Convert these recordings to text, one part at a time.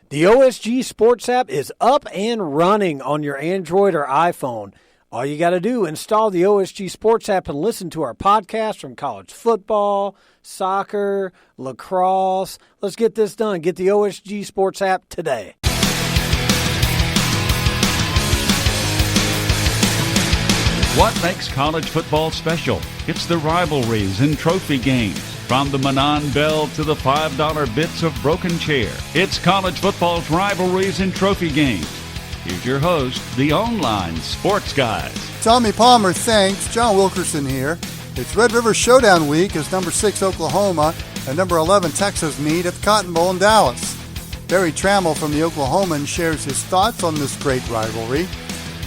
The OSG Sports app is up and running on your Android or iPhone. All you got to do, install the OSG Sports app and listen to our podcast from college football, soccer, lacrosse. Let's get this done. Get the OSG Sports app today. What makes college football special? It's the rivalries and trophy games. From the Manon Bell to the $5 bits of broken chair. It's college football's rivalries and trophy games. Here's your host, the online sports guys. Tommy Palmer, thanks. John Wilkerson here. It's Red River Showdown week as number 6 Oklahoma and number 11 Texas meet at the Cotton Bowl in Dallas. Barry Tramel from the Oklahoman shares his thoughts on this great rivalry.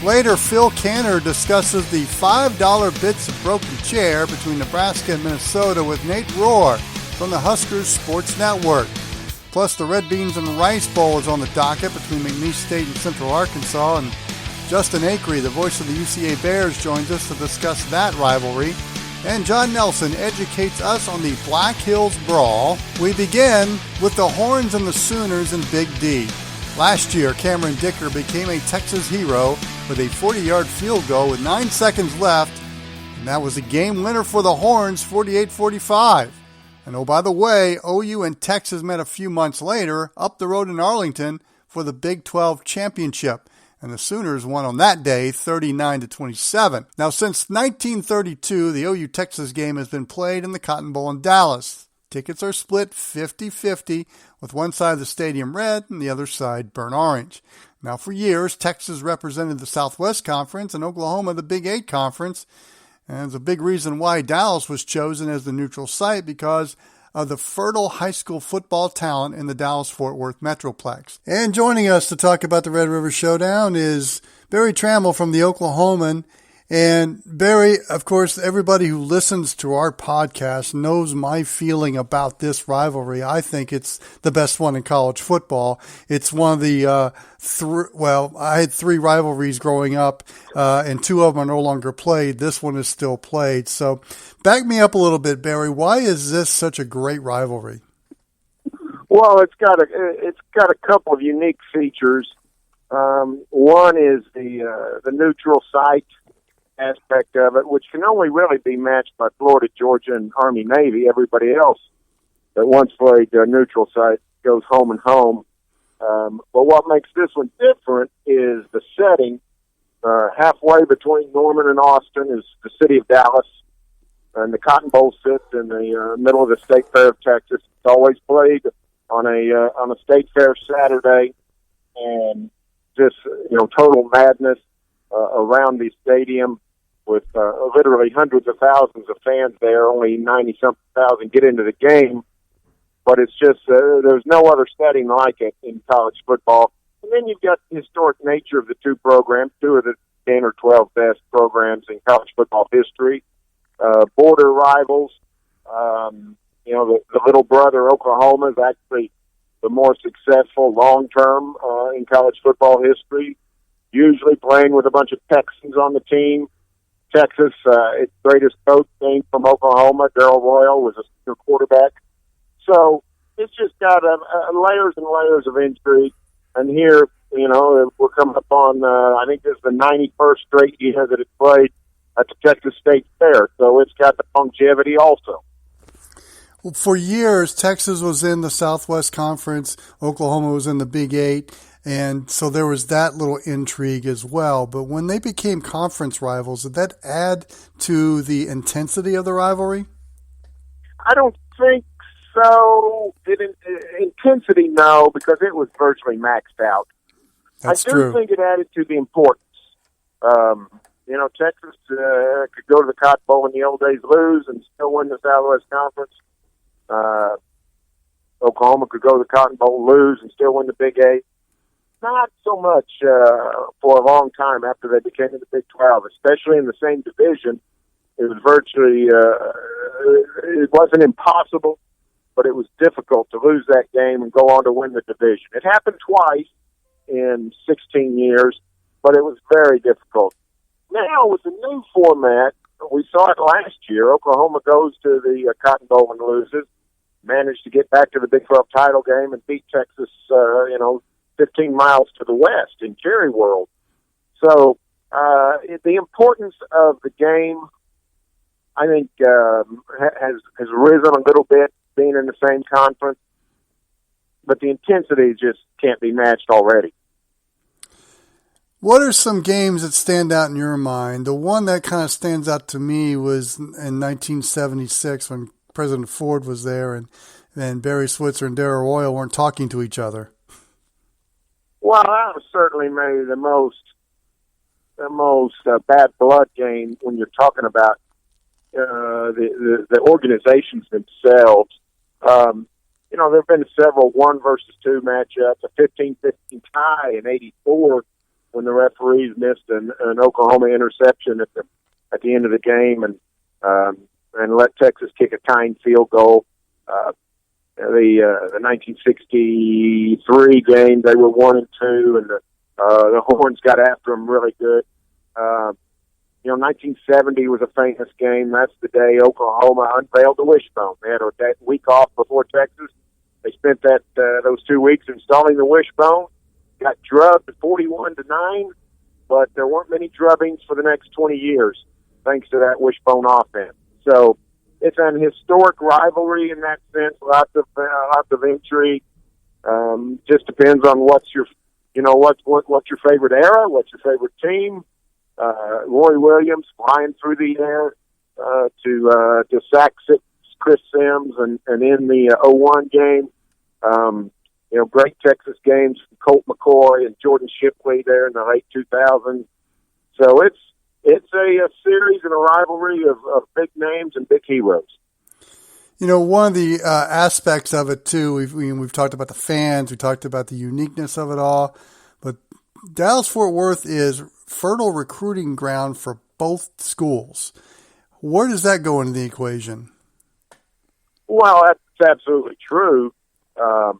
Later, Phil Canner discusses the $5 bits of broken chair between Nebraska and Minnesota with Nate Rohr from the Husker Sports Network. Plus, the Red Beans and Rice Bowl is on the docket between McNeese State and Central Arkansas. And Justin Acri, the voice of the UCA Bears, joins us to discuss that rivalry. And John Nelson educates us on the Black Hills Brawl. We begin with the Horns and the Sooners in Big D. Last year, Cameron Dicker became a Texas hero with a 40-yard field goal with 9 seconds left, and that was a game winner for the Horns, 48-45. And oh, by the way, OU and Texas met a few months later up the road in Arlington for the Big 12 championship, and the Sooners won on that day 39-27. Now, since 1932, the OU-Texas game has been played in the Cotton Bowl in Dallas. Tickets are split 50-50, with one side of the stadium red and the other side burnt orange. Now, for years, Texas represented the Southwest Conference and Oklahoma the Big 8 Conference. And there's a big reason why Dallas was chosen as the neutral site because of the fertile high school football talent in the Dallas-Fort Worth Metroplex. And joining us to talk about the Red River Showdown is Barry Tramel from the Oklahoman. And Barry, of course, everybody who listens to our podcast knows my feeling about this rivalry. I think it's the best one in college football. It's one of the I had 3 rivalries growing up, and 2 of them are no longer played. This one is still played. So back me up a little bit, Barry. Why is this such a great rivalry? Well, it's got a couple of unique features. One is the neutral site aspect of it, which can only really be matched by Florida, Georgia, and Army, Navy. Everybody else that once played neutral site goes home and home. But what makes this one different is the setting. Halfway between Norman and Austin is the city of Dallas, and the Cotton Bowl sits in the middle of the State Fair of Texas. It's always played on a State Fair Saturday, and just total madness around the stadium, with literally hundreds of thousands of fans there. Only 90-something thousand get into the game. But it's just, there's no other setting like it in college football. And then you've got the historic nature of the 2 programs, 2 of the 10 or 12 best programs in college football history. Border rivals. The little brother Oklahoma is actually the more successful long-term in college football history, usually playing with a bunch of Texans on the team. Texas, its greatest coach came from Oklahoma. Darrell Royal was a senior quarterback. So it's just got layers and layers of intrigue. And here, we're coming up on, I think this is the 91st straight year that it's played at the Texas State Fair. So it's got the longevity also. Well, for years, Texas was in the Southwest Conference. Oklahoma was in the Big 8. And so there was that little intrigue as well. But when they became conference rivals, did that add to the intensity of the rivalry? I don't think so. Intensity, no, because it was virtually maxed out. That's I do true. think it added to the importance. Texas could go to the Cotton Bowl in the old days, lose, and still win the Southwest Conference. Oklahoma could go to the Cotton Bowl, lose, and still win the Big 8. Not so much for a long time after they became in the Big 12, especially in the same division. It was virtually, it wasn't impossible, but it was difficult to lose that game and go on to win the division. It happened twice in 16 years, but it was very difficult. Now, with the new format, we saw it last year. Oklahoma goes to the Cotton Bowl and loses, managed to get back to the Big 12 title game and beat Texas, 15 miles to the west in Cherry World. So the importance of the game, I think, has risen a little bit being in the same conference, but the intensity just can't be matched already. What are some games that stand out in your mind? The one that kind of stands out to me was in 1976 when President Ford was there and Barry Switzer and Darrell Royal weren't talking to each other. Well, that was certainly maybe the most bad blood game when you're talking about the organizations themselves. There have been several 1 versus 2 matchups, a 15-15 tie in '84 when the referees missed an Oklahoma interception at the end of the game and let Texas kick a tying field goal. The 1963 game, they were 1-2, and the Horns got after them really good. 1970 was a famous game. That's the day Oklahoma unveiled the wishbone. They had a week off before Texas. They spent those 2 weeks installing the wishbone. Got drubbed 41-9, but there weren't many drubbings for the next 20 years, thanks to that wishbone offense. So it's an historic rivalry in that sense. Lots of intrigue. Just depends on what's your favorite era, what's your favorite team. Roy Williams flying through the air to sack Chris Sims and in the 01 game. Great Texas games from Colt McCoy and Jordan Shipley there in the late 2000s. So it's a series and a rivalry of big names and big heroes. One of the aspects of it, too, we've talked about the fans, we talked about the uniqueness of it all, but Dallas-Fort Worth is fertile recruiting ground for both schools. Where does that go into the equation? Well, that's absolutely true. The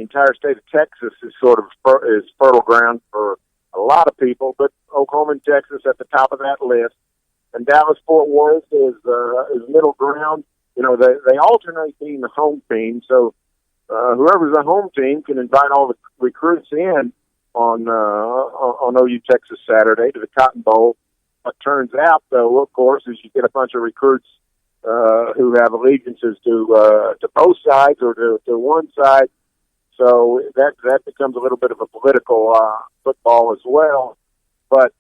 entire state of Texas is fertile ground for a lot of people, but Oklahoma and Texas at the top of that list. And Dallas-Fort Worth is middle ground. They alternate being the home team, so whoever's the home team can invite all the recruits in on OU Texas Saturday to the Cotton Bowl. What turns out, though, of course, is you get a bunch of recruits who have allegiances to both sides or to one side. So that becomes a little bit of a political football as well. But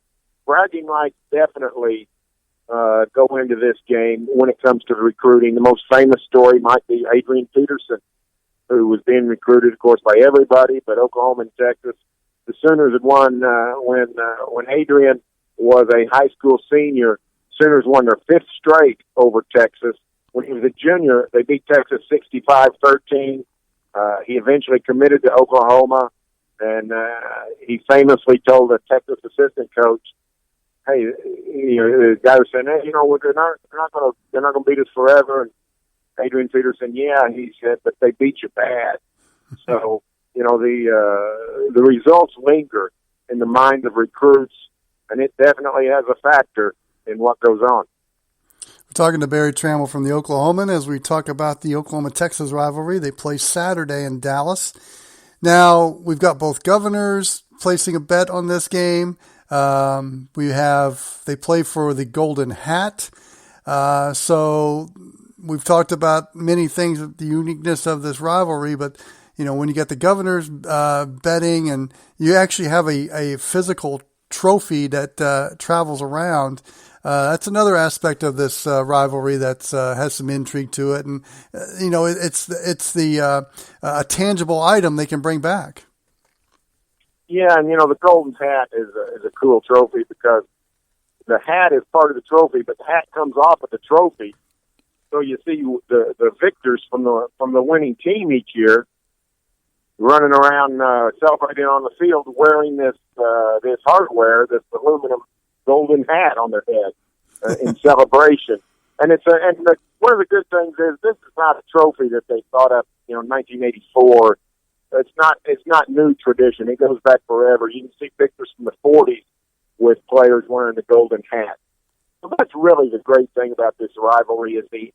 bragging rights definitely go into this game when it comes to recruiting. The most famous story might be Adrian Peterson, who was being recruited, of course, by everybody, but Oklahoma and Texas. The Sooners had won when Adrian was a high school senior. Sooners won their 5th straight over Texas. When he was a junior, they beat Texas 65-13. He eventually committed to Oklahoma, and he famously told the Texas assistant coach, "Hey, the guy was saying, hey, they're not going to beat us forever." And Adrian Peterson, yeah, he said, but they beat you bad. So the results linger in the minds of recruits, and it definitely has a factor in what goes on. We're talking to Barry Tramel from the Oklahoman as we talk about the Oklahoma-Texas rivalry. They play Saturday in Dallas. Now, we've got both governors placing a bet on this game. They play for the Golden Hat. So we've talked about many things, the uniqueness of this rivalry, but when you get the governors betting and you actually have a physical trophy that travels around, that's another aspect of this rivalry that has some intrigue to it, and it's a tangible item they can bring back. Yeah, and the Golden Hat is a cool trophy because the hat is part of the trophy, but the hat comes off of the trophy. So you see the victors from the winning team each year running around celebrating on the field wearing this hardware, this aluminum golden hat on their head in celebration. And one of the good things is this is not a trophy that they thought up, in 1984. It's not new tradition. It goes back forever. You can see pictures from the 40s with players wearing the golden hat. So that's really the great thing about this rivalry is the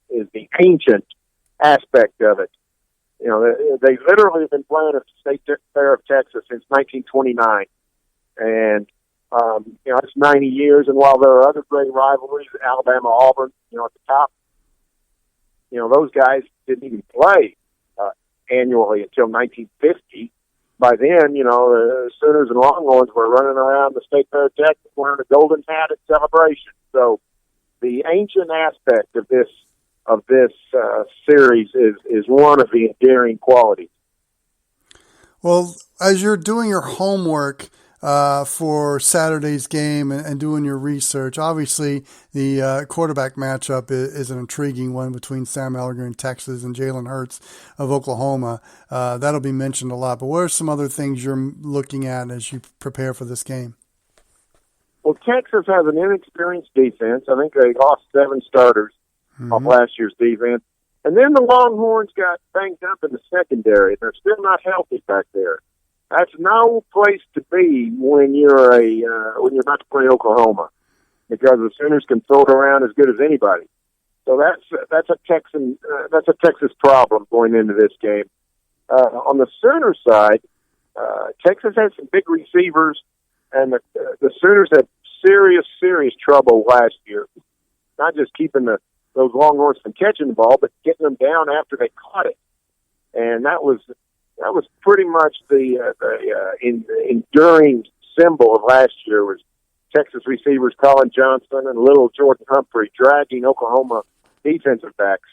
ancient aspect of it. They literally have been playing at the State Fair of Texas since 1929. And, it's 90 years. And while there are other great rivalries, Alabama, Auburn, at the top, those guys didn't even play annually until 1950. By then, the Sooners and Longhorns were running around the State Fair of Texas wearing a golden hat at celebration. So the ancient aspect of this series is one of the endearing qualities. Well, as you're doing your homework for Saturday's game and doing your research, obviously the quarterback matchup is an intriguing one between Sam Ehlinger in Texas and Jalen Hurts of Oklahoma. That'll be mentioned a lot. But what are some other things you're looking at as you prepare for this game? Well, Texas has an inexperienced defense. I think they lost 7 starters off last year's defense. And then the Longhorns got banged up in the secondary. They're still not healthy back there. That's no place to be when you're about to play Oklahoma, because the Sooners can throw it around as good as anybody. So that's a Texas problem going into this game. On the Sooner side, Texas has some big receivers, and the Sooners had serious trouble last year. Not just keeping those Longhorns from catching the ball, but getting them down after they caught it. And that was pretty much the enduring symbol of last year, was Texas receivers Colin Johnson and little Jordan Humphrey dragging Oklahoma defensive backs.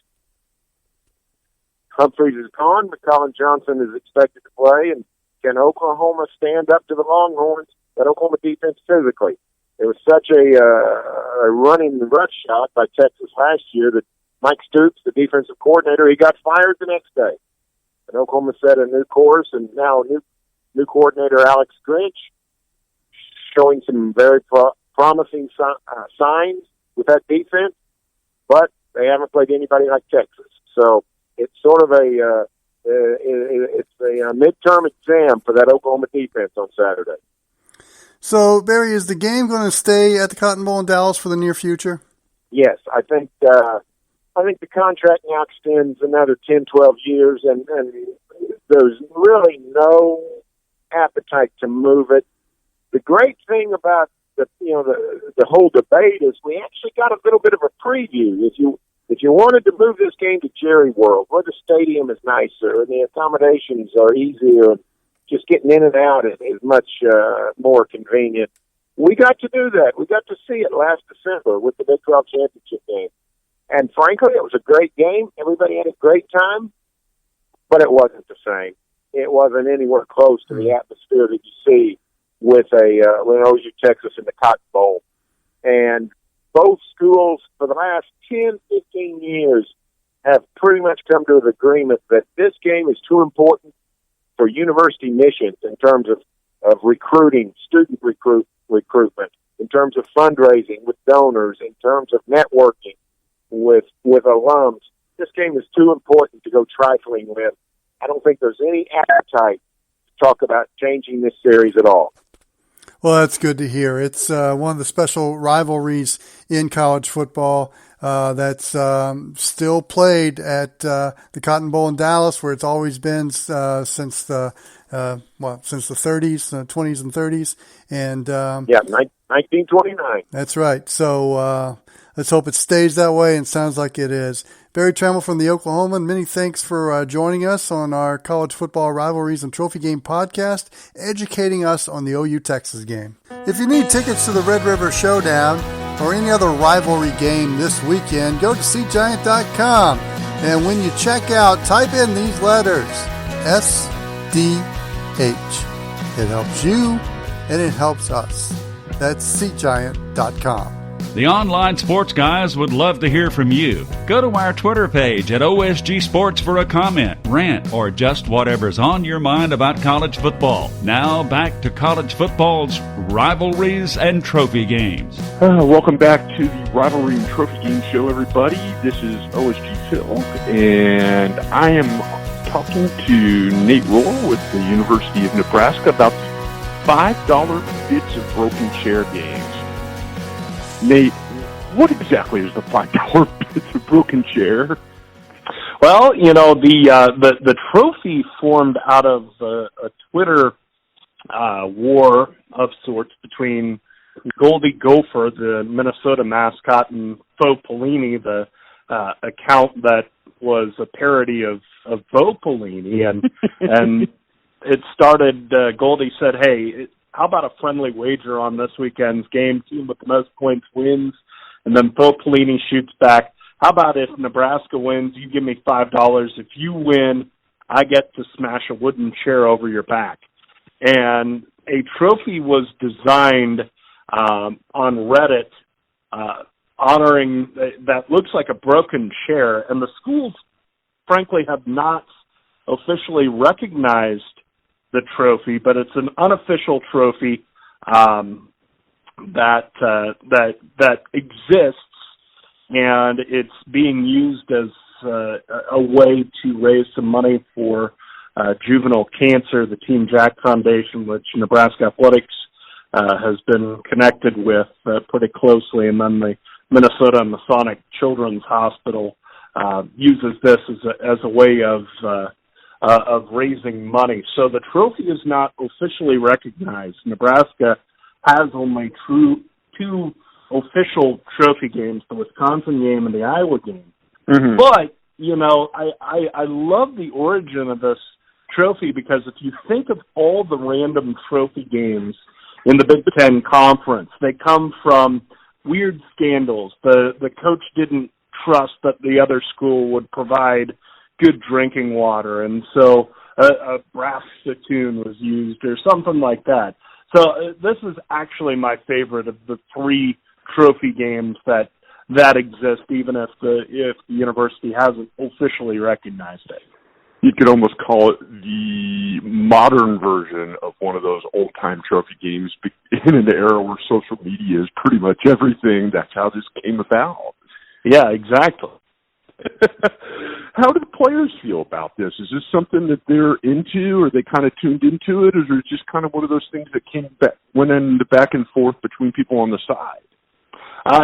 Humphreys is gone, but Colin Johnson is expected to play. And can Oklahoma stand up to the Longhorns, that Oklahoma defense, physically? It was such a running rush shot by Texas last year that Mike Stoops, the defensive coordinator, he got fired the next day. And Oklahoma set a new course, and now new coordinator Alex Grinch showing some very promising signs with that defense, but they haven't played anybody like Texas. So it's sort of a midterm exam for that Oklahoma defense on Saturday. So, Barry, is the game going to stay at the Cotton Bowl in Dallas for the near future? Yes, I think the contract now extends another 10, 12 years, and there's really no appetite to move it. The great thing about the whole debate is we actually got a little bit of a preview. If you wanted to move this game to Jerry World, where the stadium is nicer and the accommodations are easier, and just getting in and out is much more convenient, we got to do that. We got to see it last December with the Big 12 championship game. And frankly, it was a great game. Everybody had a great time, but it wasn't the same. It wasn't anywhere close to the atmosphere that you see with OU Texas in the Cotton Bowl. And both schools for the last 10, 15 years have pretty much come to an agreement that this game is too important for university missions in terms of recruiting, student recruitment, in terms of fundraising with donors, in terms of networking with alums. This game is too important to go trifling with. I don't think there's any appetite to talk about changing this series at all. Well, that's good to hear. It's one of the special rivalries in college football that's still played at the Cotton Bowl in Dallas, where it's always been since the 30s, 20s and 30s. And 1929. That's right. So let's hope it stays that way, and sounds like it is. Barry Tramel from the Oklahoman, many thanks for joining us on our College Football Rivalries and Trophy Game podcast, educating us on the OU Texas game. If you need tickets to the Red River Showdown or any other rivalry game this weekend, go to SeatGiant.com. And when you check out, type in these letters, SDH. It helps you, and it helps us. That's SeatGiant.com. The online sports guys would love to hear from you. Go to our Twitter page at OSG Sports for a comment, rant, or just whatever's on your mind about college football. Now back to college football's rivalries and trophy games. Welcome back to the Rivalry and Trophy Game Show, everybody. This is OSG Phil, and I am talking to Nate Rohr with the University of Nebraska about the $5 bits of broken chair games. Nate, what exactly is the $5 bits of broken chair? Well, the trophy formed out of a Twitter war of sorts between Goldie Gopher, the Minnesota mascot, and Faux Pelini, the account that was a parody of Faux Pelini, and it started. Goldie said, "Hey, how about a friendly wager on this weekend's game? Team with the most points wins." And then Faux Pelini shoots back, "How about if Nebraska wins, you give me $5. If you win, I get to smash a wooden chair over your back." And a trophy was designed on Reddit honoring that looks like a broken chair. And the schools, frankly, have not officially recognized the trophy, but it's an unofficial trophy that exists, and it's being used as a way to raise some money for juvenile cancer. The Team Jack Foundation, which Nebraska Athletics has been connected with pretty closely, and then the Minnesota Masonic Children's Hospital uses this as a way of raising money. So the trophy is not officially recognized. Nebraska has only two official trophy games, the Wisconsin game and the Iowa game. Mm-hmm. But, I love the origin of this trophy, because if you think of all the random trophy games in the Big Ten Conference, they come from weird scandals. The coach didn't trust that the other school would provide good drinking water, and so a brass spittoon was used or something like that. So this is actually my favorite of the three trophy games that exist, even if the university hasn't officially recognized it. You could almost call it the modern version of one of those old-time trophy games in an era where social media is pretty much everything. That's how this came about. Yeah, exactly. How do the players feel about this? Is this something that they're into, or they kind of tuned into it, or is it just kind of one of those things that went in the back and forth between people on the side?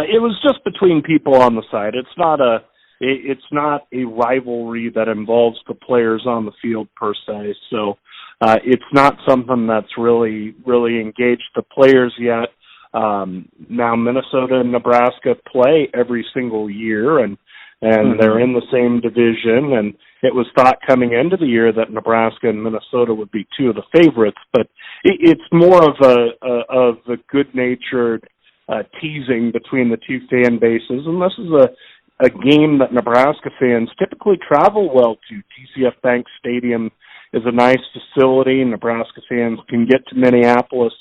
It was just between people on the side. It's not a rivalry that involves the players on the field per se. So it's not something that's really engaged the players yet. Now Minnesota and Nebraska play every single year, and they're in the same division, and it was thought coming into the year that Nebraska and Minnesota would be two of the favorites, but it's more of a good-natured teasing between the two fan bases, and this is a game that Nebraska fans typically travel well to. TCF Bank Stadium is a nice facility. Nebraska fans can get to Minneapolis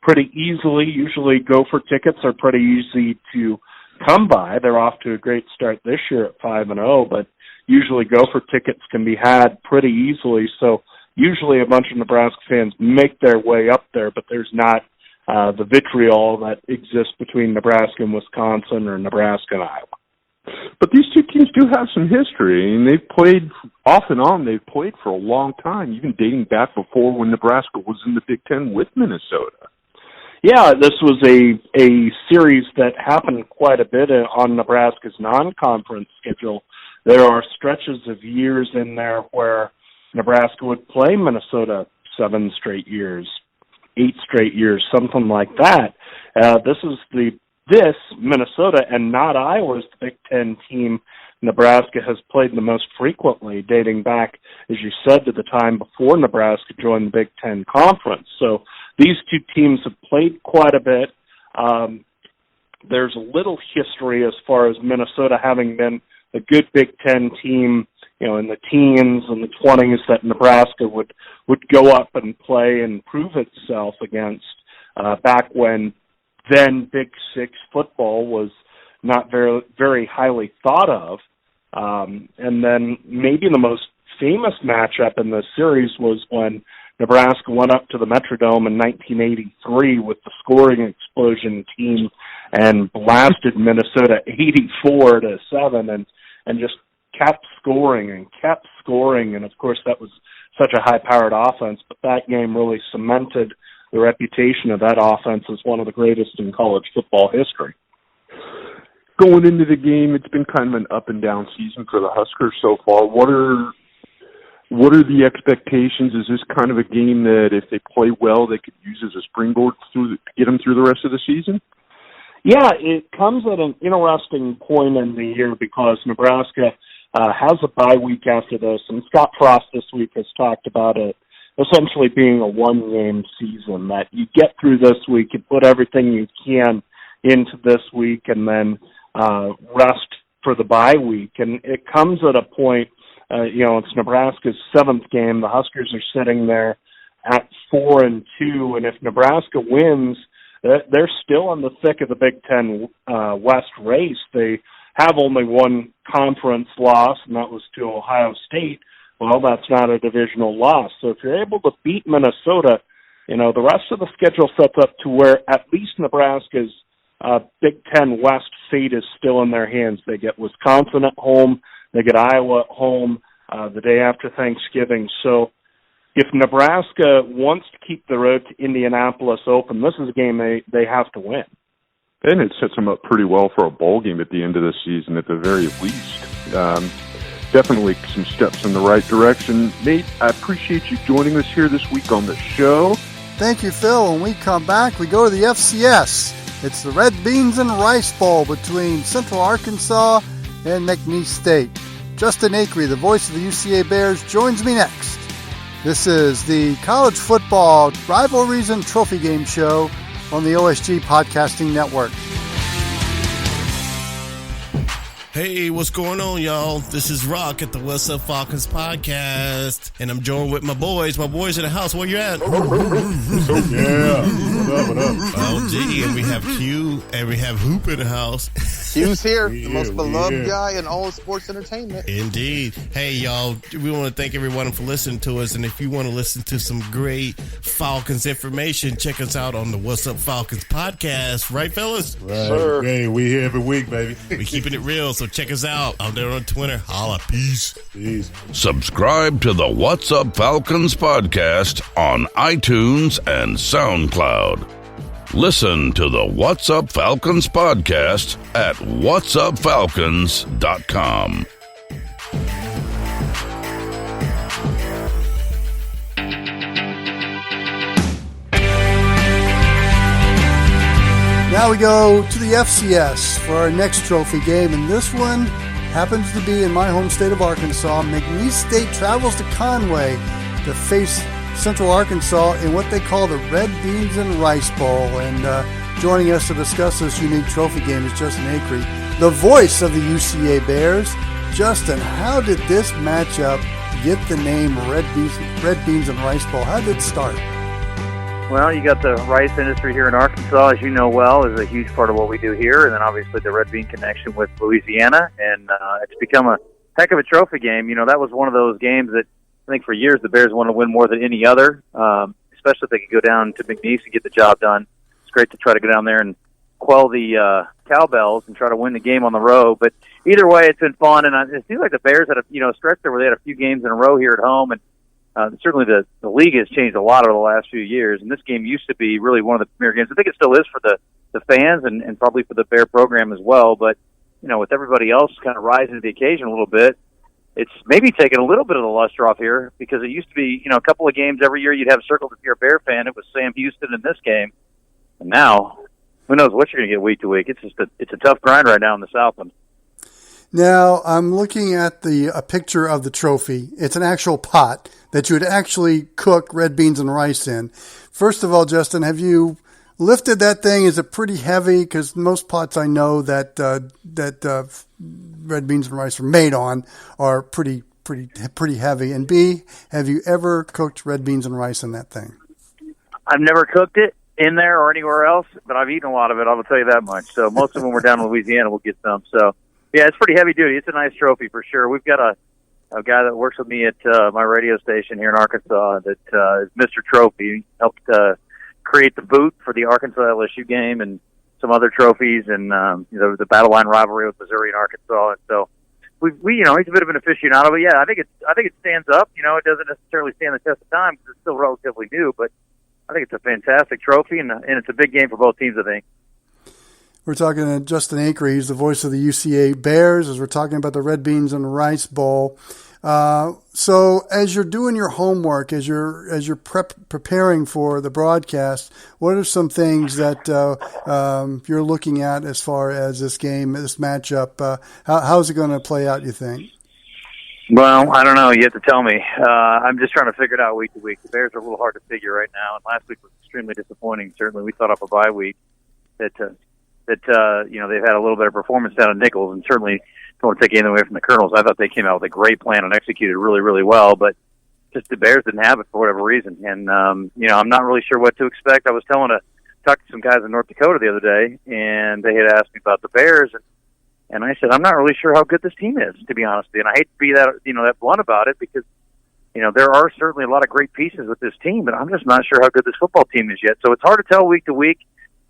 pretty easily. Usually Gopher tickets are pretty easy to come by. They're off to a great start this year at 5-0, but usually Gopher tickets can be had pretty easily. So usually a bunch of Nebraska fans make their way up there, but there's not the vitriol that exists between Nebraska and Wisconsin or Nebraska and Iowa. But these two teams do have some history, and they've played off and on. They've played for a long time, even dating back before when Nebraska was in the Big Ten with Minnesota. Yeah, this was a series that happened quite a bit on Nebraska's non-conference schedule. There are stretches of years in there where Nebraska would play Minnesota 7 straight years, 8 straight years, something like that. This Minnesota and not Iowa's Big Ten team Nebraska has played the most frequently, dating back, as you said, to the time before Nebraska joined the Big Ten Conference. So these two teams have played quite a bit. There's a little history as far as Minnesota having been a good Big Ten team, in the teens and the 20s that Nebraska would go up and play and prove itself against back when then Big Six football was not very, very highly thought of. And then maybe the most famous matchup in this series was when Nebraska went up to the Metrodome in 1983 with the scoring explosion team and blasted Minnesota 84-7 and just kept scoring. And, of course, that was such a high-powered offense, but that game really cemented the reputation of that offense as one of the greatest in college football history. going into the game, it's been kind of an up and down season for the Huskers so far. What are the expectations? Is this kind of a game that if they play well, they could use as a springboard to get them through the rest of the season? Yeah, it comes at an interesting point in the year because Nebraska has a bye week after this, and Scott Frost this week has talked about it essentially being a one-game season, that you get through this week, you put everything you can into this week, and then rest for the bye week. And it comes at a point, it's Nebraska's 7th game. The Huskers are sitting there at 4-2, and if Nebraska wins, they're still in the thick of the Big Ten West race. They have only one conference loss, and that was to Ohio State. Well, that's not a divisional loss. So if you're able to beat Minnesota, the rest of the schedule sets up to where at least Nebraska's Big Ten West fate is still in their hands. They get Wisconsin at home. They get Iowa at home the day after Thanksgiving. So if Nebraska wants to keep the road to Indianapolis open, this is a game they have to win. And it sets them up pretty well for a bowl game at the end of the season at the very least. Definitely some steps in the right direction. Nate, I appreciate you joining us here this week on the show. Thank you, Phil. When we come back, we go to the FCS. It's the Red Beans and Rice Bowl between Central Arkansas and McNeese State. Justin Acri, the voice of the UCA Bears, joins me next. This is the College Football Rivalries and Trophy Game Show on the OSG Podcasting Network. Hey, what's going on, y'all? This is Rock at the What's Up Falcons podcast, and I'm joined with my boys. My boys in the house. Where you at? Yeah. What up? Oh, gee, and we have Q, and we have Hoop in the house. Q's here, the most beloved guy in all of sports entertainment. Indeed. Hey, y'all, we want to thank everyone for listening to us, and if you want to listen to some great Falcons information, check us out on the What's Up Falcons podcast. Right, fellas? Right. Sir. Hey, we here every week, baby. We keeping it real, so check us out. I'm there on Twitter. Holla. Peace. Subscribe to the What's Up Falcons podcast on iTunes and SoundCloud. Listen to the What's Up Falcons podcast at whatsupfalcons.com. Now we go to the FCS for our next trophy game, and this one happens to be in my home state of Arkansas. McNeese State travels to Conway to face Central Arkansas in what they call the Red Beans and Rice Bowl. And joining us to discuss this unique trophy game is Justin Acri, the voice of the UCA Bears. Justin, how did this matchup get the name Red Beans and Rice Bowl? How did it start? Well, you got the rice industry here in Arkansas, as you know well, is a huge part of what we do here, and then obviously the red bean connection with Louisiana, and it's become a heck of a trophy game. That was one of those games that I think for years the Bears want to win more than any other, especially if they could go down to McNeese and get the job done. It's great to try to go down there and quell the cowbells and try to win the game on the road. But either way, it's been fun, and it seems like the Bears had a stretch there where they had a few games in a row here at home, and certainly the league has changed a lot over the last few years, and this game used to be really one of the premier games. I think it still is for the fans and probably for the Bear program as well, but with everybody else kind of rising to the occasion a little bit, it's maybe taken a little bit of the luster off here, because it used to be, a couple of games every year you'd have circled if you're a Bear fan. It was Sam Houston in this game, and now who knows what you're going to get week to week. It's just it's a tough grind right now in the Southland. Now, I'm looking at a picture of the trophy. It's an actual pot that you would actually cook red beans and rice in. First of all, Justin, have you lifted that thing? Is it pretty heavy? Because most pots I know that red beans and rice are made on are pretty heavy. And B, have you ever cooked red beans and rice in that thing? I've never cooked it in there or anywhere else, but I've eaten a lot of it, I will tell you that much. So most of them we're down in Louisiana, we'll get some. So yeah, it's pretty heavy duty. It's a nice trophy for sure. We've got a guy that works with me at my radio station here in Arkansas that is Mr. Trophy. He helped create the boot for the Arkansas LSU game and some other trophies, and the battle line rivalry with Missouri and Arkansas. And so we he's a bit of an aficionado, but yeah, I think it stands up. It doesn't necessarily stand the test of time because it's still relatively new, but I think it's a fantastic trophy, and it's a big game for both teams, I think. We're talking to Justin Acri. He's the voice of the UCA Bears as we're talking about the Red Beans and Rice Bowl. So as you're doing your homework, as you're preparing for the broadcast, what are some things that you're looking at as far as this game, this matchup? How's it going to play out, you think? Well, I don't know. You have to tell me. I'm just trying to figure it out week to week. The Bears are a little hard to figure right now, and last week was extremely disappointing. Certainly, we thought off a bye week that they've had a little better performance down at Nichols, and certainly don't want to take anything away from the Colonels. I thought they came out with a great plan and executed really, really well, but just the Bears didn't have it for whatever reason. And I'm not really sure what to expect. I was talking to some guys in North Dakota the other day, and they had asked me about the Bears, and I said, I'm not really sure how good this team is, to be honest with you. And I hate to be that blunt about it because, there are certainly a lot of great pieces with this team, but I'm just not sure how good this football team is yet. So it's hard to tell week to week,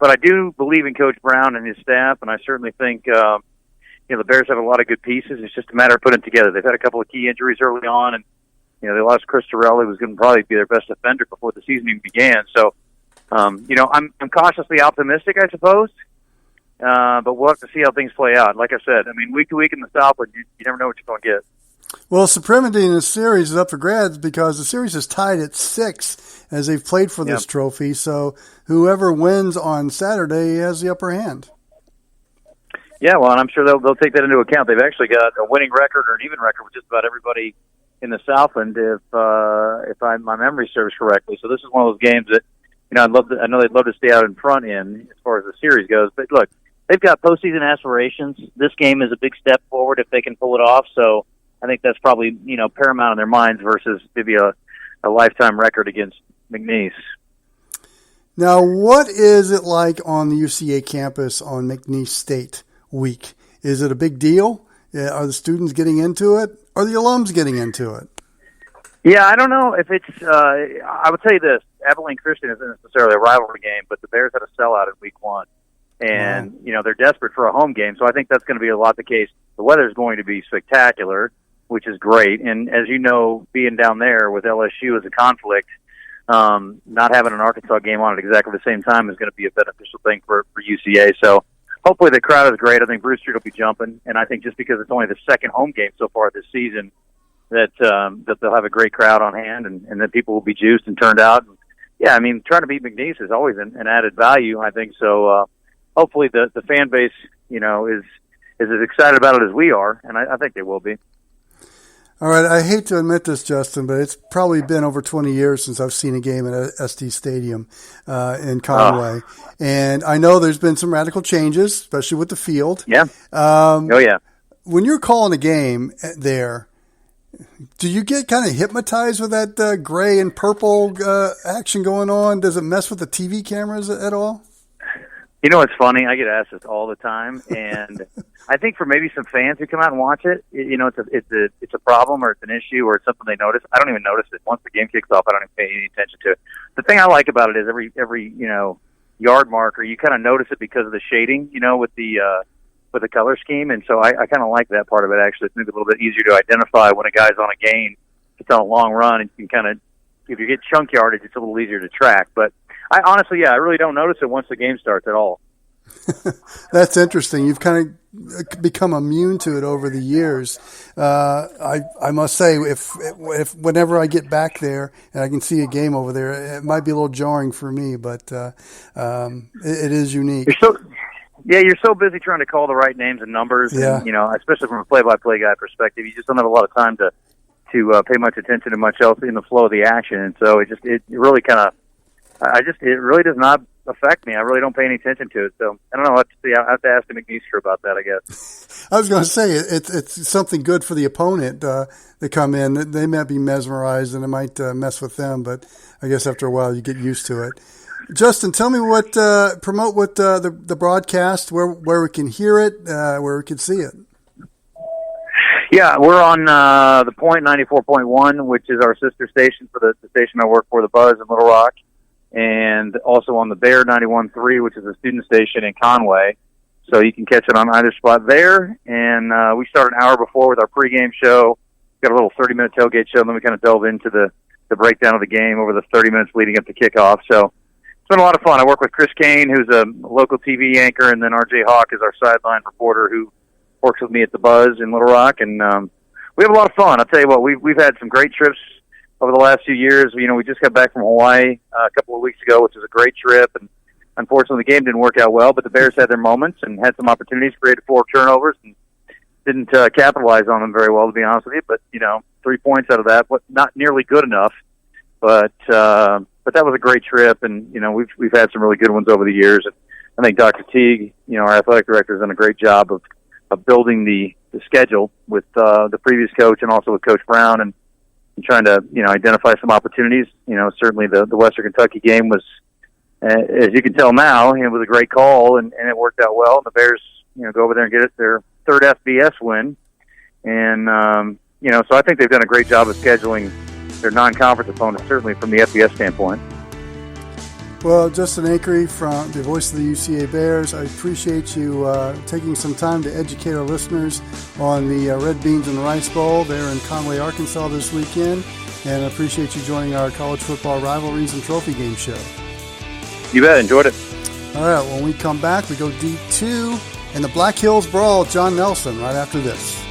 but I do believe in Coach Brown and his staff, and I certainly think, the Bears have a lot of good pieces. It's just a matter of putting it together. They've had a couple of key injuries early on, and, they lost Chris Torelli, who was going to probably be their best defender before the season even began. So, I'm cautiously optimistic, I suppose. But we'll have to see how things play out. Like I said, week to week in the Southland, you never know what you're going to get. Well, supremacy in this series is up for grabs because the series is tied at 6 as they've played for this trophy. So whoever wins on Saturday has the upper hand. Yeah, well, and I'm sure they'll take that into account. They've actually got a winning record or an even record with just about everybody in the Southland, if my memory serves correctly. So this is one of those games that I know they'd love to stay out in front in as far as the series goes. But look, they've got postseason aspirations. This game is a big step forward if they can pull it off. So I think that's probably paramount in their minds versus maybe a lifetime record against McNeese. Now, what is it like on the UCA campus on McNeese State week? Is it a big deal? Are the students getting into it? Are the alums getting into it? Yeah, I don't know if it's I would tell you this. Abilene Christian isn't necessarily a rivalry game, but the Bears had a sellout in week 1. And, they're desperate for a home game, so I think that's going to be a lot the case. The weather's going to be spectacular, which is great. And as you know, being down there with LSU as a conflict, not having an Arkansas game on at exactly the same time is going to be a beneficial thing for UCA. So hopefully the crowd is great. I think Bruce Street will be jumping, and I think just because it's only the second home game so far this season, that they'll have a great crowd on hand, and that people will be juiced and turned out. And, trying to beat McNeese is always an added value, I think. So hopefully the fan base, is as excited about it as we are, and I think they will be. All right, I hate to admit this, Justin, but it's probably been over 20 years since I've seen a game at SD Stadium in Conway. And I know there's been some radical changes, especially with the field. Yeah. When you're calling a game there, do you get kind of hypnotized with that gray and purple action going on? Does it mess with the TV cameras at all? It's funny. I get asked this all the time, and I think for maybe some fans who come out and watch it, it's a problem or it's an issue or it's something they notice. I don't even notice it. Once the game kicks off, I don't even pay any attention to it. The thing I like about it is every yard marker, you kind of notice it because of the shading, with the color scheme, and so I kind of like that part of it. Actually, it's maybe a little bit easier to identify when a guy's on a gain. It's on a long run, and you can kind of, if you get chunk yardage, it's a little easier to track. But I honestly, I really don't notice it once the game starts at all. That's interesting. You've kind of become immune to it over the years. I must say, if whenever I get back there and I can see a game over there, it might be a little jarring for me, but it is unique. You're so busy trying to call the right names and numbers, and, especially from a play-by-play guy perspective, you just don't have a lot of time to pay much attention to much else in the flow of the action, and so it really kind of. It really does not affect me. I really don't pay any attention to it. So I don't know what to see. I have to ask the McNeese crew about that, I guess. I was going to say it's something good for the opponent that come in. They might be mesmerized and it might mess with them, but I guess after a while you get used to it. Justin, tell me promote the broadcast, where we can hear it, where we can see it. Yeah, we're on the Point 94.1, which is our sister station for the station I work for, the Buzz in Little Rock. And also on the Bear 91.3, which is a student station in Conway. So you can catch it on either spot there. And we start an hour before with our pregame show. Got a little 30-minute tailgate show, and then we kind of delve into the breakdown of the game over the 30 minutes leading up to kickoff. So been a lot of fun. I work with Chris Kane, who's a local TV anchor, and then R.J. Hawk is our sideline reporter who works with me at the Buzz in Little Rock, and we have a lot of fun. I'll tell you what, we've had some great trips over the last few years. You know, we just got back from Hawaii a couple of weeks ago, which was a great trip, and unfortunately the game didn't work out well, but the Bears had their moments and had some opportunities, created 4 turnovers, and didn't capitalize on them very well, to be honest with you. But, 3 points out of that, not nearly good enough. But that was a great trip, and, we've had some really good ones over the years. And I think Dr. Teague, our athletic director, has done a great job of building the schedule with the previous coach and also with Coach Brown and trying to, identify some opportunities. Certainly the Western Kentucky game was, as you can tell now, it was a great call, and it worked out well. And the Bears, go over there and get their third FBS win. And, so I think they've done a great job of scheduling their non-conference opponents, certainly from the FBS standpoint. Well, Justin Acri, from the voice of the UCA Bears, I appreciate you taking some time to educate our listeners on the Red Beans and Rice Bowl there in Conway, Arkansas this weekend, and I appreciate you joining our college football rivalries and trophy game show. You bet. Enjoyed it. All right, when we come back, we go D2 and the Black Hills Brawl, John Nelson, right after this.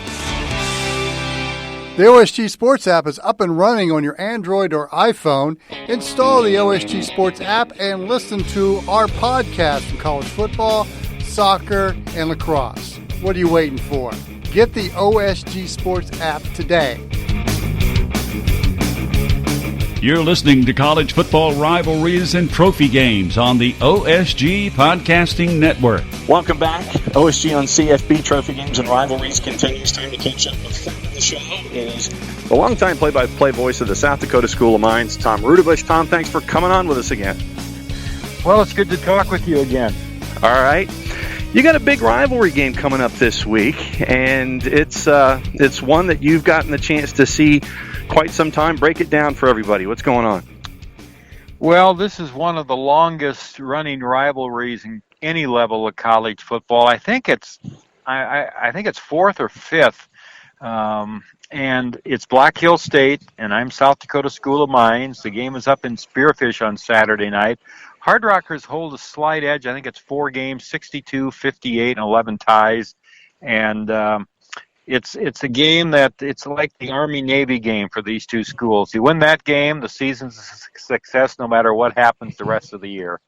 The OSG Sports app is up and running on your Android or iPhone. Install the OSG Sports app and listen to our podcast from college football, soccer, and lacrosse. What are you waiting for? Get the OSG Sports app today. You're listening to College Football Rivalries and Trophy Games on the OSG Podcasting Network. Welcome back. OSG on CFB Trophy Games and Rivalries continues. Time to catch up. The friend of the show is the longtime play-by-play voice of the South Dakota School of Mines, Tom Rudenbusch. Tom, thanks for coming on with us again. Well, it's good to talk with you again. All right. You got a big rivalry game coming up this week, and it's one that you've gotten the chance to see quite some time. Break it down for everybody. What's going on? Well, this is one of the longest running rivalries in any level of college football. I think it's fourth or fifth, and it's Black Hill State, and I'm South Dakota School of Mines. The game is up in Spearfish on Saturday night. Hardrockers hold a slight edge. I think it's 4 games, 62, 58, and 11 ties, and It's a game that it's like the Army-Navy game for these two schools. You win that game, the season's a success no matter what happens the rest of the year.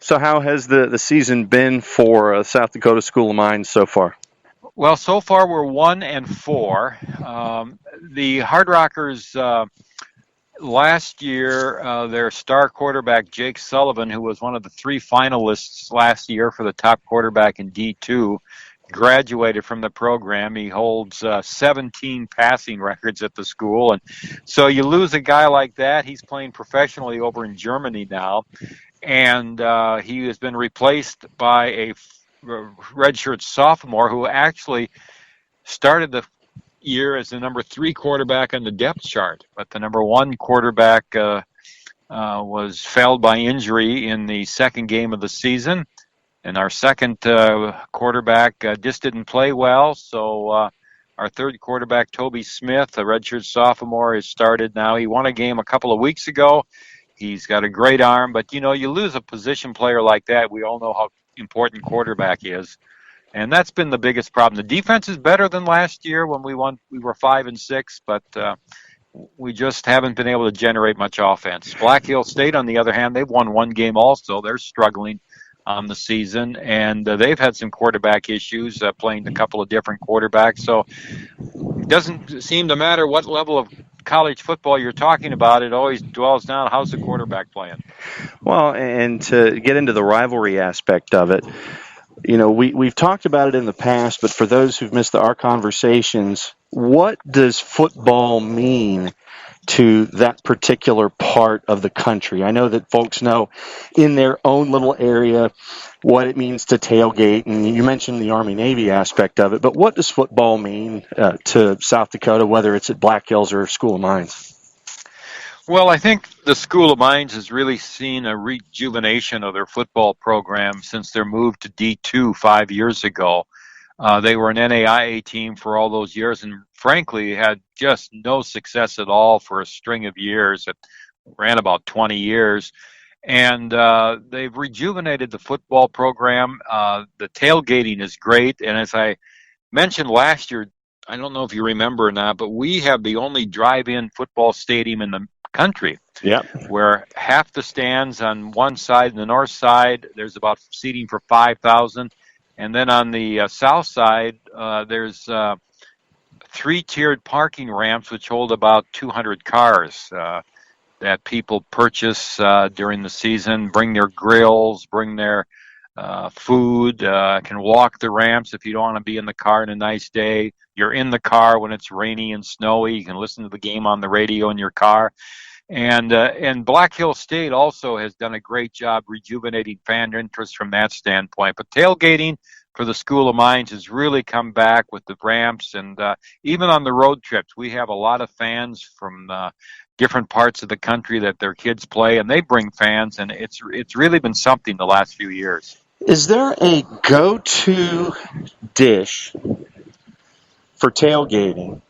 So how has the season been for South Dakota School of Mines so far? Well, so far we're 1-4. The Hardrockers last year, their star quarterback, Jake Sullivan, who was one of the 3 finalists last year for the top quarterback in D2, graduated from the program. He holds 17 passing records at the school, and so you lose a guy like that. He's playing professionally over in Germany now, and he has been replaced by a redshirt sophomore who actually started the year as the number 3 quarterback on the depth chart, but the number 1 quarterback was felled by injury in the second game of the season. And our second quarterback just didn't play well, so our third quarterback, Toby Smith, a redshirt sophomore, has started now. He won a game a couple of weeks ago. He's got a great arm, but, you lose a position player like that. We all know how important quarterback is, and that's been the biggest problem. The defense is better than last year when we won. We were 5-6, but we just haven't been able to generate much offense. Black Hill State, on the other hand, they've won 1 game also. They're struggling on the season, and they've had some quarterback issues, playing a couple of different quarterbacks. So it doesn't seem to matter what level of college football you're talking about. It always dwells down how's the quarterback playing. Well, and to get into the rivalry aspect of it, we've talked about it in the past, but for those who've missed our conversations, what does football mean to that particular part of the country? I know that folks know in their own little area what it means to tailgate, and you mentioned the Army-Navy aspect of it, but what does football mean to South Dakota, whether it's at Black Hills or School of Mines? Well, I think the School of Mines has really seen a rejuvenation of their football program since their move to D2 5 years ago. They were an NAIA team for all those years and frankly had just no success at all for a string of years. It ran about 20 years. And they've rejuvenated the football program. The tailgating is great. And as I mentioned last year, I don't know if you remember or not, but we have the only drive-in football stadium in the country. Yep. Where half the stands on one side, and the north side, there's about seating for 5,000. And then on the south side, there's 3-tiered parking ramps which hold about 200 cars that people purchase during the season, bring their grills, bring their food, can walk the ramps if you don't want to be in the car on a nice day. You're in the car when it's rainy and snowy. You can listen to the game on the radio in your car. And Black Hill State also has done a great job rejuvenating fan interest from that standpoint. But tailgating for the School of Mines has really come back with the ramps, and even on the road trips, we have a lot of fans from different parts of the country that their kids play, and they bring fans, and it's really been something the last few years. Is there a go-to dish for tailgating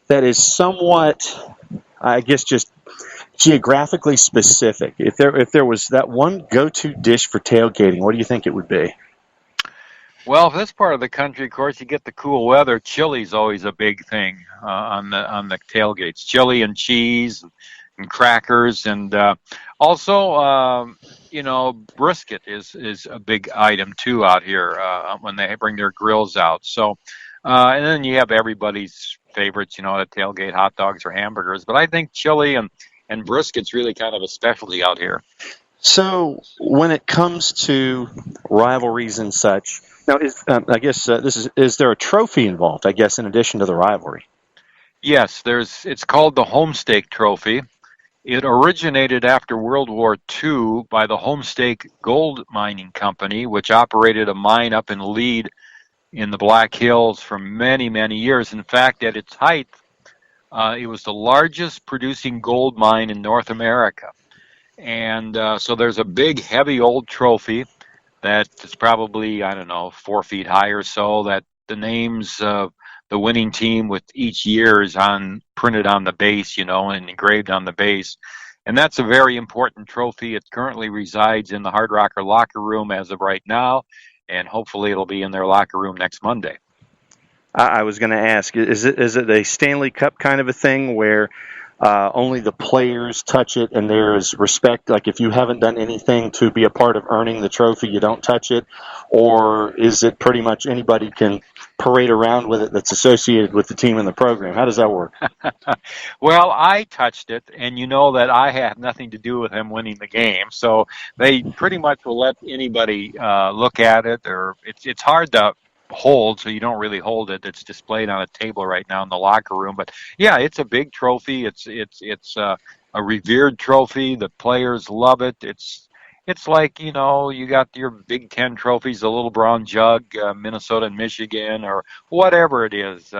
that is somewhat, I guess, just geographically specific? If there was that one go-to dish for tailgating, what do you think it would be? Well, if this part of the country, of course, you get the cool weather. Chili's always a big thing on the tailgates. Chili and cheese and crackers, and also, brisket is a big item too out here when they bring their grills out. So, and then you have everybody's favorites, at tailgate, hot dogs or hamburgers. But I think chili and brisket's really kind of a specialty out here. So when it comes to rivalries and such, now is there a trophy involved, I guess, in addition to the rivalry? Yes, it's called the Homestake Trophy. It originated after World War II by the Homestake Gold Mining Company, which operated a mine up in Lead in the Black Hills for many, many years. In fact, at its height, it was the largest producing gold mine in North America. And so there's a big, heavy old trophy that is probably, 4 feet high or so, that the names of the winning team with each year is printed on the base, and engraved on the base. And that's a very important trophy. It currently resides in the Hardrocker locker room as of right now, and hopefully it'll be in their locker room next Monday. I was going to ask, is it a Stanley Cup kind of a thing where only the players touch it and there is respect? Like if you haven't done anything to be a part of earning the trophy, you don't touch it? Or is it pretty much anybody can parade around with it that's associated with the team and the program? How does that work? Well, I touched it, and you know that I have nothing to do with him winning the game. So they pretty much will let anybody look at it, or it's hard to hold, so you don't really hold it. It's displayed on a table right now in the locker room. But yeah, it's a big trophy. It's a revered trophy. The players love it. It's like, you got your Big Ten trophies, the little brown jug, Minnesota and Michigan, or whatever it is.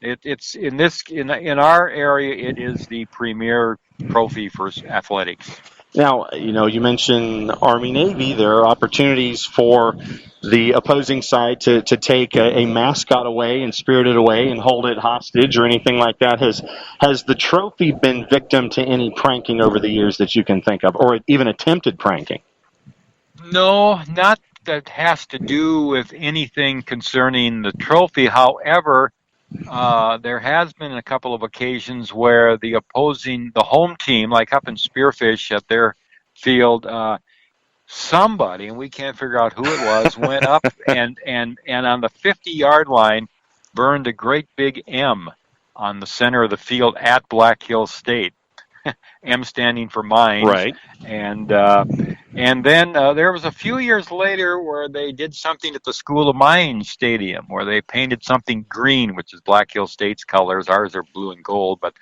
It's in our area, it is the premier trophy for athletics. Now, you mentioned Army-Navy. There are opportunities for the opposing side to take a mascot away and spirit it away and hold it hostage or anything like that. Has the trophy been victim to any pranking over the years that you can think of, or even attempted pranking? No, not that has to do with anything concerning the trophy. However, there has been a couple of occasions where the home team, like up in Spearfish at their field, somebody, and we can't figure out who it was, went up and on the 50-yard line burned a great big M on the center of the field at Black Hill State. M standing for mines. Right. And then there was a few years later where they did something at the School of Mines Stadium where they painted something green, which is Black Hill State's colors. Ours are blue and gold. But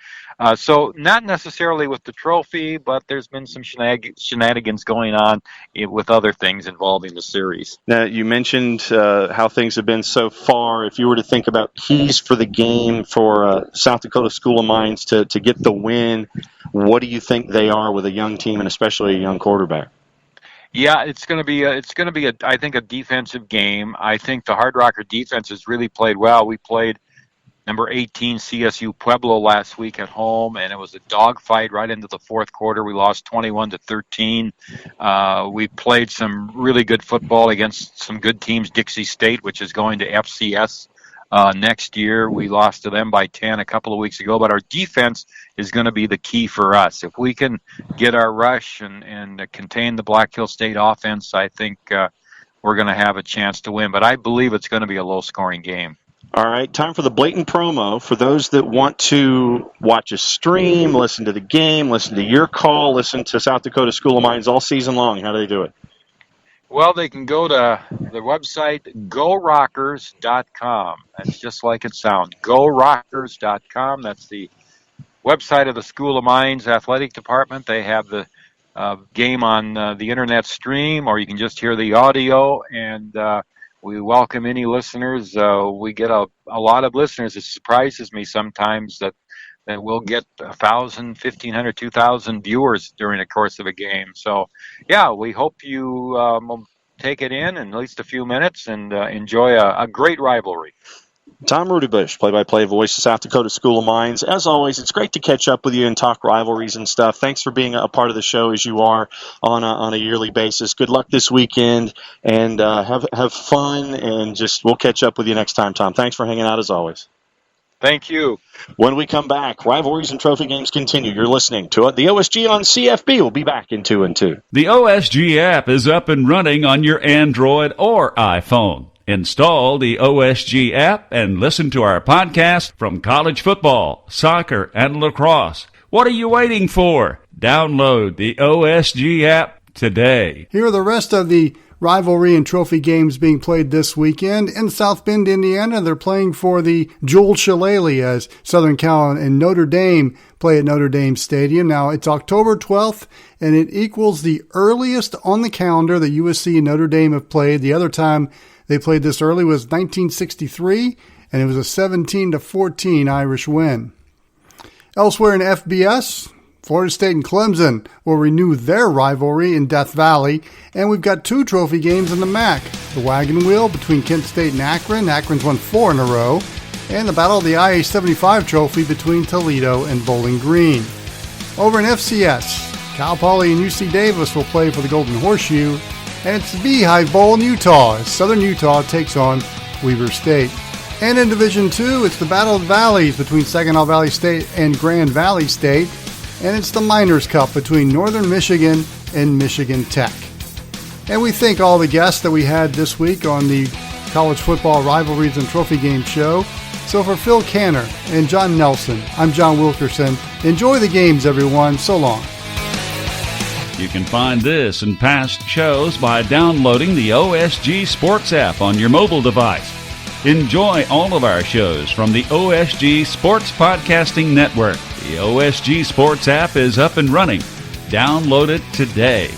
so not necessarily with the trophy, but there's been some shenanigans going on with other things involving the series. Now, you mentioned how things have been so far. If you were to think about keys for the game for South Dakota School of Mines to get the win, what do you think they are with a young team and especially a young quarterback? Yeah, it's going to be I think a defensive game. I think the Hardrocker defense has really played well. We played number 18 CSU Pueblo last week at home, and it was a dogfight right into the fourth quarter. We lost 21-13. We played some really good football against some good teams, Dixie State, which is going to FCS next year. We lost to them by 10 a couple of weeks ago, but our defense is going to be the key for us. If we can get our rush and contain the Black Hill State offense, I think we're going to have a chance to win. But I believe it's going to be a low-scoring game. All right, time for the blatant promo. For those that want to watch a stream, listen to the game, listen to your call, listen to South Dakota School of Mines all season long, how do they do it? Well, they can go to the website GoRockers.com. That's just like it sounds, GoRockers.com. That's the website of the School of Mines Athletic Department. They have the game on the internet stream, or you can just hear the audio, and we welcome any listeners. We get a lot of listeners. It surprises me sometimes that we'll get 1,000, 1,500, 2,000 viewers during the course of a game. So, yeah, we hope you take it in at least a few minutes and enjoy a great rivalry. Tom Rudenbusch, play-by-play voice of South Dakota School of Mines. As always, it's great to catch up with you and talk rivalries and stuff. Thanks for being a part of the show as you are on a yearly basis. Good luck this weekend, and have fun, and we'll catch up with you next time, Tom. Thanks for hanging out as always. Thank you. When we come back, rivalries and trophy games continue. You're listening to the OSG on CFB. We'll be back in 2 and 2. The OSG app is up and running on your Android or iPhone. Install the OSG app and listen to our podcast from college football, soccer, and lacrosse. What are you waiting for? Download the OSG app today. Here are the rest of the rivalry and trophy games being played this weekend. In South Bend, Indiana, they're playing for the Jewel Shillelagh as Southern Cal and Notre Dame play at Notre Dame Stadium. Now, it's October 12th, and it equals the earliest on the calendar that USC and Notre Dame have played. The other time they played this early was 1963, and it was a 17-14 Irish win. Elsewhere in FBS, Florida State and Clemson will renew their rivalry in Death Valley, and we've got 2 trophy games in the MAC. The Wagon Wheel between Kent State and Akron. Akron's won 4 in a row. And the Battle of the IA-75 trophy between Toledo and Bowling Green. Over in FCS, Cal Poly and UC Davis will play for the Golden Horseshoe, and it's the Beehive Bowl in Utah as Southern Utah takes on Weber State. And in Division II, it's the Battle of the Valleys between Saginaw Valley State and Grand Valley State, and it's the Miners Cup between Northern Michigan and Michigan Tech. And we thank all the guests that we had this week on the College Football Rivalries and Trophy Game show. So for Phil Canner and John Nelson, I'm John Wilkerson. Enjoy the games, everyone. So long. You can find this and past shows by downloading the OSG Sports app on your mobile device. Enjoy all of our shows from the OSG Sports Podcasting Network. The OSG Sports app is up and running. Download it today.